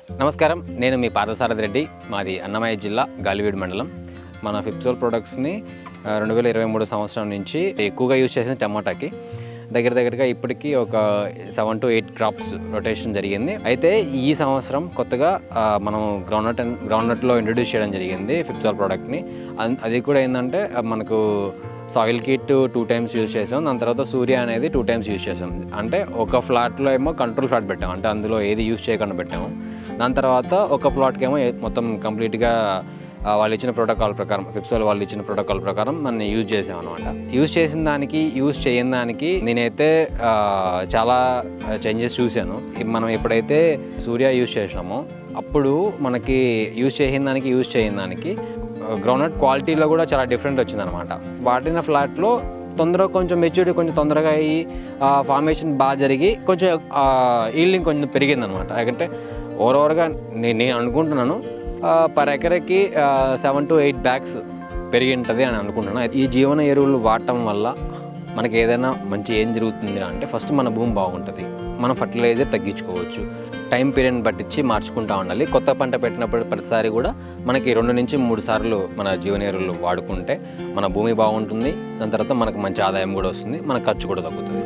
నమస్కారం, నేను మీ పార్థసారథి రెడ్డి. మాది అన్నమయ్య జిల్లా గాలివీడు మండలం. మన ఫిప్సోల్ ప్రొడక్ట్స్ని 2023 సంవత్సరం నుంచి ఎక్కువగా యూజ్ చేసిన టమాటాకి దగ్గరగా ఇప్పటికీ ఒక 7 to 8 క్రాప్స్ రొటేషన్ జరిగింది. అయితే ఈ సంవత్సరం కొత్తగా మనం గ్రౌండ్నట్లో ఇంట్రడ్యూస్ చేయడం జరిగింది ఫిప్సోల్ ప్రోడక్ట్ని. అది కూడా ఏంటంటే మనకు సాయిల్ కిట్ 2 times యూజ్ చేసాం. దాని తర్వాత సూర్య అనేది 2 times యూజ్ చేసాం. అంటే ఒక ఫ్లాట్లో ఏమో కంట్రోల్ ఫ్లాట్ పెట్టాం, అంటే అందులో ఏది యూజ్ చేయకుండా పెట్టాము. దాని తర్వాత ఒక ప్లాట్కి ఏమో మొత్తం కంప్లీట్గా వాళ్ళు ఇచ్చిన ప్రోటోకాల్ ప్రకారం, ఫిప్సోల్ వాళ్ళు ఇచ్చిన ప్రోటోకాల్ ప్రకారం మనం యూజ్ చేసాం అనమాట. యూజ్ చేసిన దానికి యూజ్ చేయని దానికి నేనైతే చాలా చేంజెస్ చూశాను. మనం ఎప్పుడైతే సూర్య యూజ్ చేసినామో అప్పుడు మనకి యూజ్ చేయని దానికి గ్రౌండ్నట్ క్వాలిటీలో కూడా చాలా డిఫరెంట్ వచ్చిందనమాట. వాడిన ఫ్లాట్లో కొంచెం మెచ్యూరిటీ కొంచెం తొందరగా అయ్యి ఫార్మేషన్ బాగా జరిగి కొంచెం ఈల్డింగ్ కొంచెం పెరిగిందనమాట. ఎందుకంటే ఓవరాల్గా నేను అనుకుంటున్నాను పర్ ఎకరకి 7 to 8 bags పెరిగి ఉంటుంది అని అనుకుంటున్నాను. ఈ జీవన ఎరువులు వాడటం వల్ల మనకి ఏదైనా మంచి ఏం జరుగుతుంది అంటే ఫస్ట్ మన భూమి బాగుంటుంది, మనం ఫర్టిలైజర్ తగ్గించుకోవచ్చు, టైం పీరియడ్ పట్టించి మార్చుకుంటూ ఉండాలి. కొత్త పంట పెట్టినప్పుడు ప్రతిసారి కూడా మనకి 2 నుంచి 3 సార్లు మన జీవన ఎరువులు వాడుకుంటే మన భూమి బాగుంటుంది. దాని తర్వాత మనకు మంచి ఆదాయం కూడా వస్తుంది, మన ఖర్చు కూడా తగ్గుతుంది.